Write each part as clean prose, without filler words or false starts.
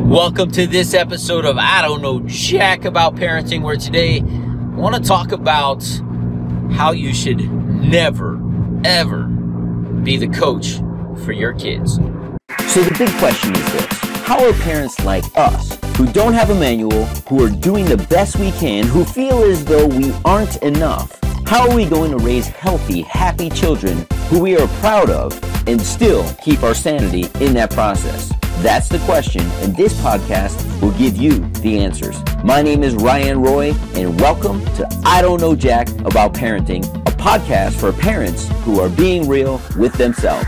Welcome to this episode of I Don't Know Jack About Parenting, where today I want to talk about how you should never, ever be the coach for your kids. So the big question is this: how are parents like us, who don't have a manual, who are doing the best we can, who feel as though we aren't enough, how are we going to raise healthy, happy children who we are proud of and still keep our sanity in that process? That's the question, and this podcast will give you the answers. My name is Ryan Roy, and welcome to I Don't Know Jack About Parenting, a podcast for parents who are being real with themselves.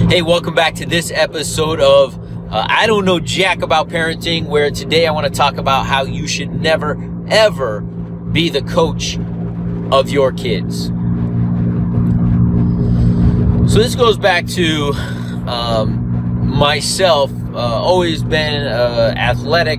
Hey, welcome back to this episode of I Don't Know Jack About Parenting, where today I want to talk about how you should never, ever be the coach of your kids. So this goes back to myself, always been athletic,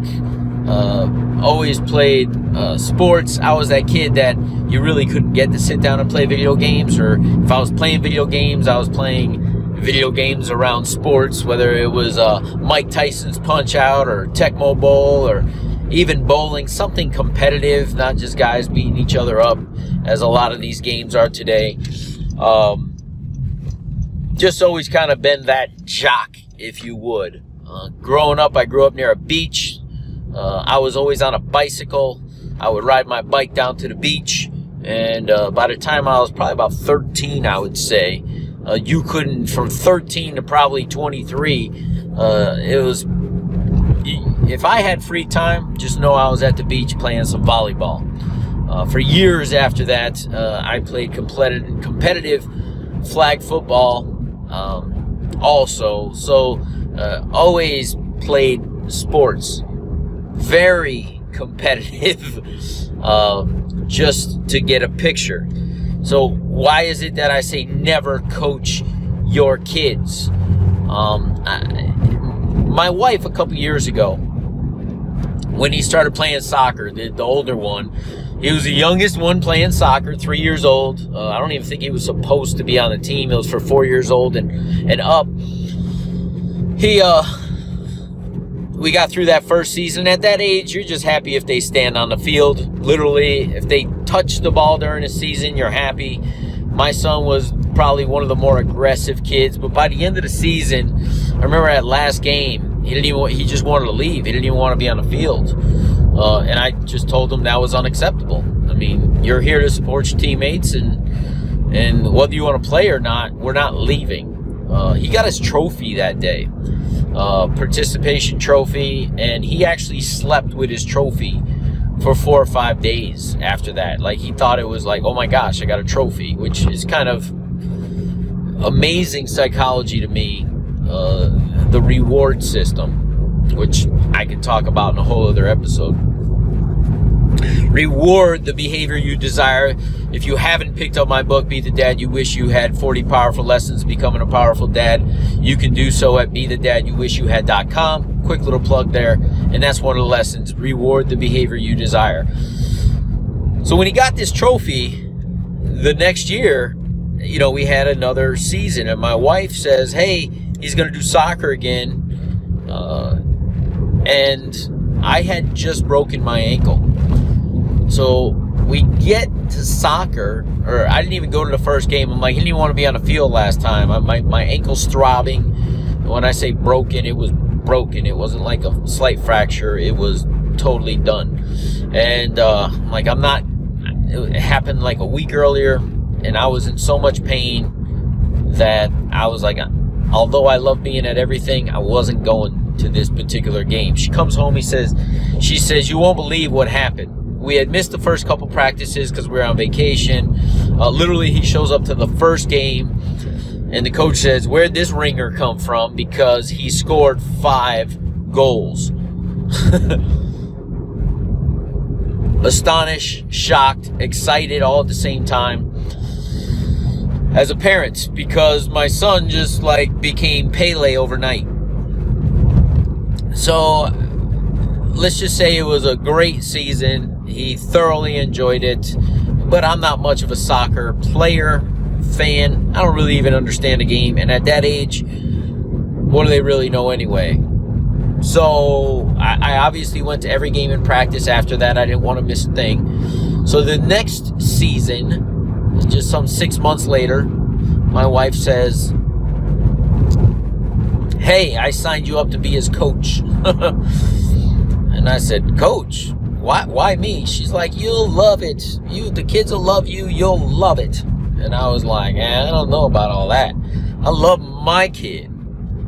always played sports. I was that kid that you really couldn't get to sit down and play video games, or if I was playing video games, I was playing video games around sports, whether it was Mike Tyson's Punch-Out or Tecmo Bowl or even bowling, something competitive, not just guys beating each other up as a lot of these games are today. Just always kind of been that jock, if you would. Growing up, I grew up near a beach. I was always on a bicycle. I would ride my bike down to the beach, and by the time I was probably about 13, I would say, you couldn't, from 13 to probably 23, it was, if I had free time, just know I was at the beach playing some volleyball. For years after that, I played competitive flag football also. So always played sports, very competitive, just to get a picture. So why is it that I say never coach your kids? My wife, a couple years ago, when he started playing soccer, the older one, he was the youngest one playing soccer, 3 years old. I don't even think he was supposed to be on the team. It was for 4 years old and up. We got through that first season. At that age, you're just happy if they stand on the field. Literally, if they touch the ball during the season, you're happy. My son was probably one of the more aggressive kids, but by the end of the season, I remember that last game, he just wanted to leave. He didn't even want to be on the field. And I just told him that was unacceptable. I mean, you're here to support your teammates, and whether you want to play or not, we're not leaving. He got his trophy that day, participation trophy, and he actually slept with his trophy for 4 or 5 days after that. Like, he thought it was like, oh my gosh, I got a trophy, which is kind of amazing psychology to me. The reward system, which I can talk about in a whole other episode. Reward the behavior you desire. If you haven't picked up my book, Be the Dad You Wish You Had, 40 Powerful Lessons Becoming a Powerful Dad, you can do so at BeTheDadYouWishYouHad.com. Quick little plug there. And that's one of the lessons. Reward the behavior you desire. So when he got this trophy, the next year, you know, we had another season, and my wife says, hey, he's going to do soccer again. And I had just broken my ankle. So we get to soccer, or I didn't even go to the first game. I'm like, he didn't even want to be on the field last time. My ankle's throbbing. When I say broken, it was broken. It wasn't like a slight fracture. It was totally done. And I'm like, it happened like a week earlier, and I was in so much pain that I was like, although I love being at everything, I wasn't going to this particular game. She comes home, she says, you won't believe what happened. We had missed the first couple practices because we were on vacation. Literally, he shows up to the first game, and the coach says, where'd this ringer come from? Because he scored 5 goals. Astonished, shocked, excited all at the same time as a parent, because my son just like became Pele overnight. So let's just say it was a great season. He thoroughly enjoyed it, but I'm not much of a soccer player, fan. I don't really even understand the game. And at that age, what do they really know anyway? So I obviously went to every game in practice after that. I didn't want to miss a thing. So the next season, just some 6 months later, my wife says, hey, I signed you up to be his coach. And I said, coach? Why me? She's like, you'll love it. The kids will love you. You'll love it. And I was like, I don't know about all that. I love my kid.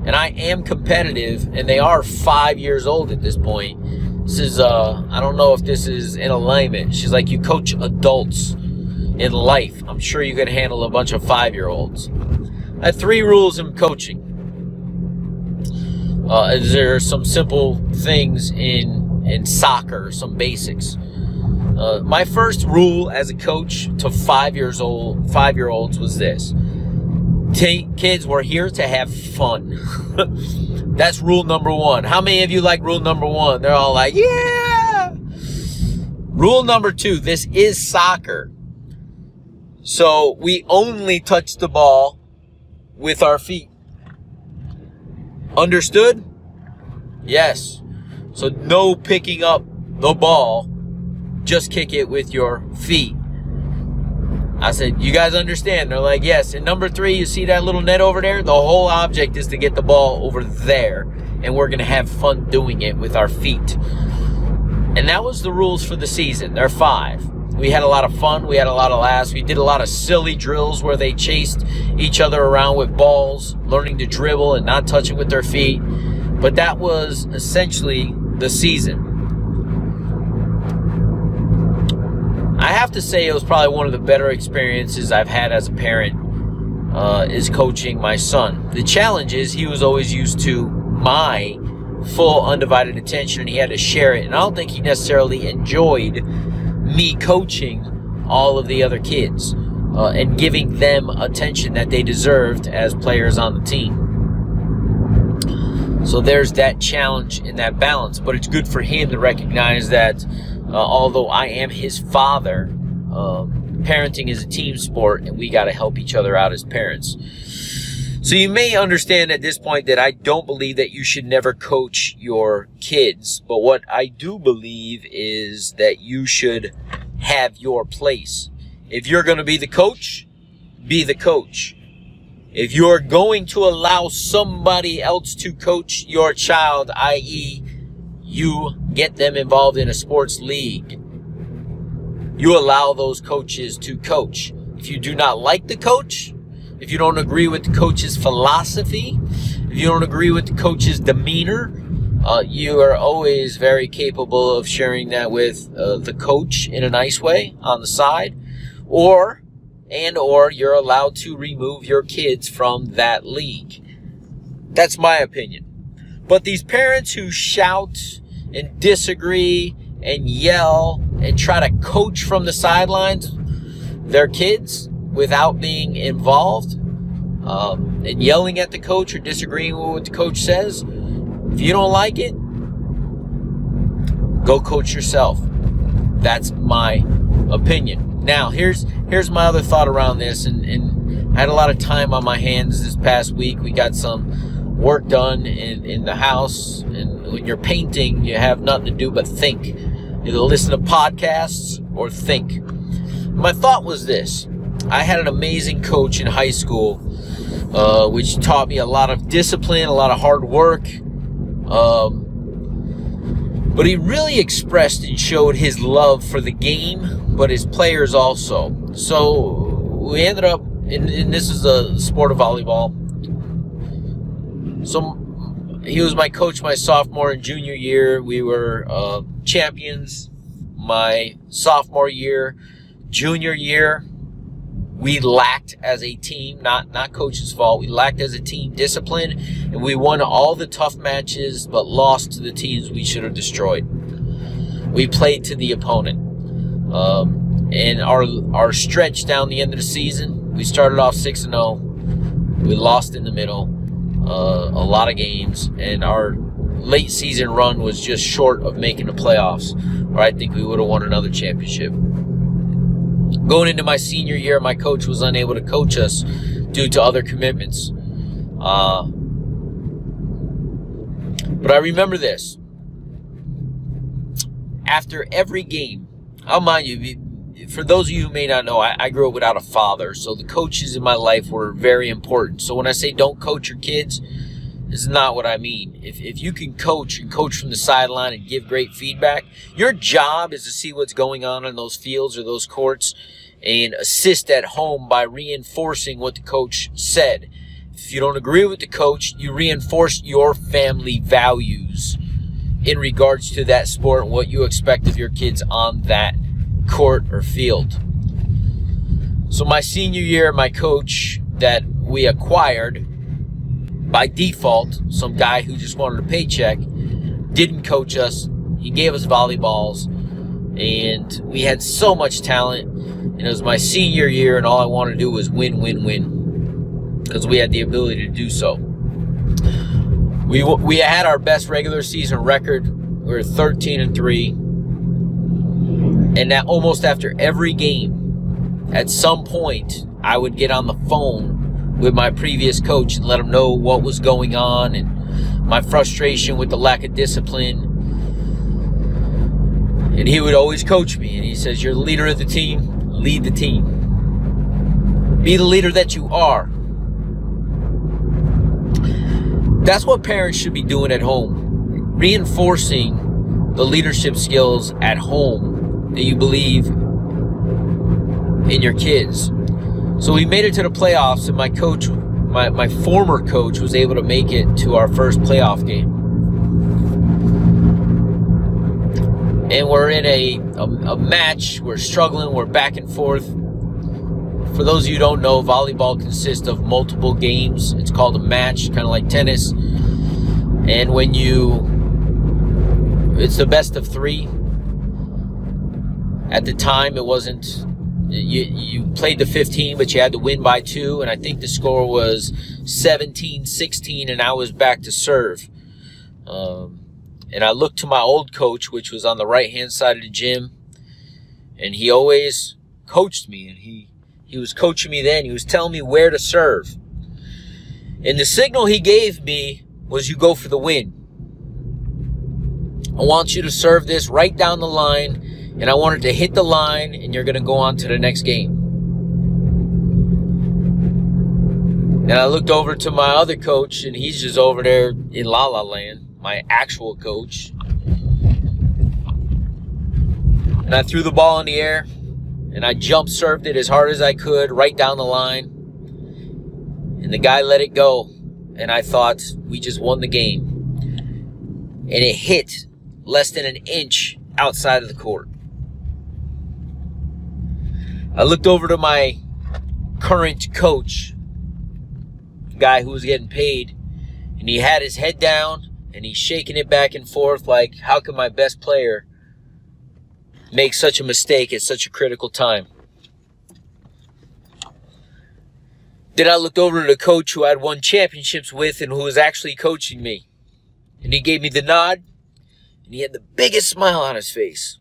And I am competitive, and they are 5 years old at this point. This is, I don't know if this is in alignment. She's like, you coach adults in life. I'm sure you can handle a bunch of 5-year-olds. I have 3 rules in coaching. There are some simple things in soccer, some basics. My first rule as a coach to 5-year-olds was this. Kids, we're here to have fun. That's rule number 1. How many of you like rule number 1? They're all like, yeah. Rule number 2, this is soccer. So we only touch the ball with our feet. Understood? Yes. So no picking up the ball. Just kick it with your feet. I said, you guys understand? They're like, yes. And number 3, you see that little net over there? The whole object is to get the ball over there. And we're going to have fun doing it with our feet. And that was the rules for the season. They're 5. We had a lot of fun. We had a lot of laughs. We did a lot of silly drills where they chased each other around with balls, learning to dribble and not touch it with their feet. But that was essentially the season. I have to say it was probably one of the better experiences I've had as a parent is coaching my son. The challenge is he was always used to my full undivided attention, and he had to share it. And I don't think he necessarily enjoyed me coaching all of the other kids and giving them attention that they deserved as players on the team. So there's that challenge in that balance. But it's good for him to recognize that although I am his father, parenting is a team sport, and we got to help each other out as parents. So you may understand at this point that I don't believe that you should never coach your kids. But what I do believe is that you should have your place. If you're going to be the coach, be the coach. If you're going to allow somebody else to coach your child, i.e., you get them involved in a sports league, you allow those coaches to coach. If you do not like the coach, if you don't agree with the coach's philosophy, if you don't agree with the coach's demeanor, you are always very capable of sharing that with the coach in a nice way on the side, or you're allowed to remove your kids from that league. That's my opinion. But these parents who shout and disagree and yell and try to coach from the sidelines their kids without being involved and yelling at the coach or disagreeing with what the coach says, if you don't like it, go coach yourself. That's my opinion. Now, here's my other thought around this, and I had a lot of time on my hands this past week. We got some work done in the house, and when you're painting, you have nothing to do but think. Either listen to podcasts or think. My thought was this. I had an amazing coach in high school, which taught me a lot of discipline, a lot of hard work. But he really expressed and showed his love for the game, but his players also. So we ended up, and this is a sport of volleyball. So he was my coach my sophomore and junior year. We were champions my sophomore year. Junior year, we lacked as a team, not coach's fault. We lacked as a team discipline, and we won all the tough matches but lost to the teams we should have destroyed. We played to the opponent. And our stretch down the end of the season, we started off 6-0. We lost in the middle a lot of games, and our late season run was just short of making the playoffs, where I think we would have won another championship. Going into my senior year, my coach was unable to coach us due to other commitments. But I remember this. After every game, I'll mind you, for those of you who may not know, I grew up without a father, so the coaches in my life were very important. So when I say don't coach your kids, this is not what I mean. If you can coach and coach from the sideline and give great feedback, your job is to see what's going on in those fields or those courts and assist at home by reinforcing what the coach said. If you don't agree with the coach, you reinforce your family values in regards to that sport and what you expect of your kids on that court or field. So my senior year, my coach that we acquired by default, some guy who just wanted a paycheck, didn't coach us. He gave us volleyballs, and we had so much talent. And it was my senior year, and all I wanted to do was win, win, win, because we had the ability to do so. We had our best regular season record. We were 13-3, and that almost after every game, at some point, I would get on the phone with my previous coach and let him know what was going on and my frustration with the lack of discipline. And he would always coach me, and he says, "You're the leader of the team. Lead the team. Be the leader that you are." That's what parents should be doing at home, reinforcing the leadership skills at home that you believe in your kids. So we made it to the playoffs, and my coach, my former coach, was able to make it to our first playoff game. And we're in a match, we're struggling, we're back and forth. For those of you who don't know, volleyball consists of multiple games. It's called a match, kind of like tennis. And it's the best of 3. At the time, it wasn't, you played the 15, but you had to win by 2. And I think the score was 17-16, and I was back to serve. And I looked to my old coach, which was on the right-hand side of the gym. And he always coached me, and he was coaching me then. He was telling me where to serve. And the signal he gave me was, you go for the win. I want you to serve this right down the line, and I want it to hit the line, and you're going to go on to the next game. And I looked over to my other coach, and he's just over there in La La Land, my actual coach. And I threw the ball in the air, and I jump served it as hard as I could right down the line. And the guy let it go. And I thought, we just won the game. And it hit less than an inch outside of the court. I looked over to my current coach, the guy who was getting paid, and he had his head down, and he's shaking it back and forth like, how can my best player make such a mistake at such a critical time? Then I looked over to the coach who I'd won championships with and who was actually coaching me. And he gave me the nod, and he had the biggest smile on his face.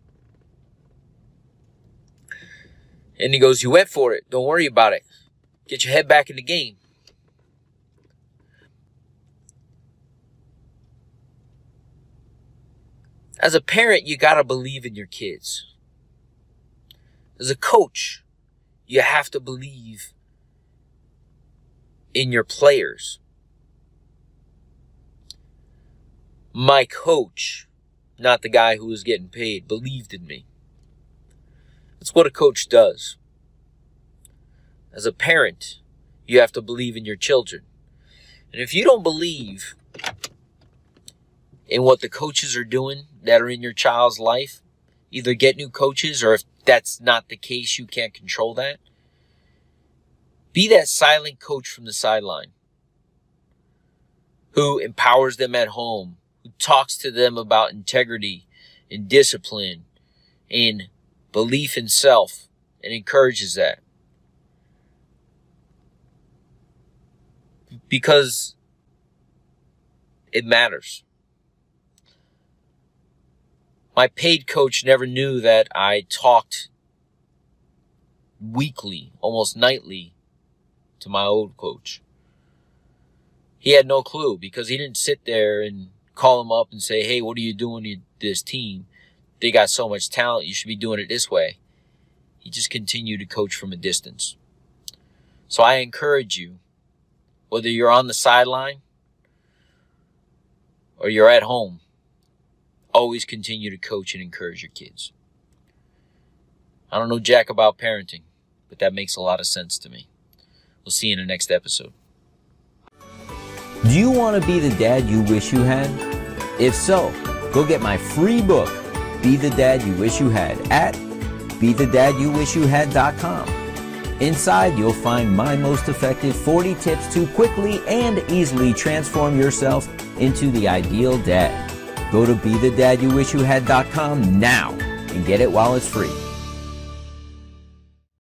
And he goes, "You went for it. Don't worry about it. Get your head back in the game." As a parent, you got to believe in your kids. As a coach, you have to believe in your players. My coach, not the guy who was getting paid, believed in me. That's what a coach does. As a parent, you have to believe in your children. And if you don't believe in what the coaches are doing that are in your child's life, either get new coaches, or if that's not the case, you can't control that. Be that silent coach from the sideline who empowers them at home, who talks to them about integrity and discipline and belief in self and encourages that. Because it matters. My paid coach never knew that I talked weekly, almost nightly, to my old coach. He had no clue because he didn't sit there and call him up and say, hey, what are you doing to this team? They got so much talent. You should be doing it this way. He just continued to coach from a distance. So I encourage you, whether you're on the sideline or you're at home, always continue to coach and encourage your kids. I don't know jack about parenting, but that makes a lot of sense to me. We'll see you in the next episode. Do you want to be the dad you wish you had? If so, go get my free book, Be the Dad You Wish You Had, at BeTheDadYouWishYouHad.com. Inside, you'll find my most effective 40 tips to quickly and easily transform yourself into the ideal dad. Go to BeTheDadYouWishYouHad.com now and get it while it's free.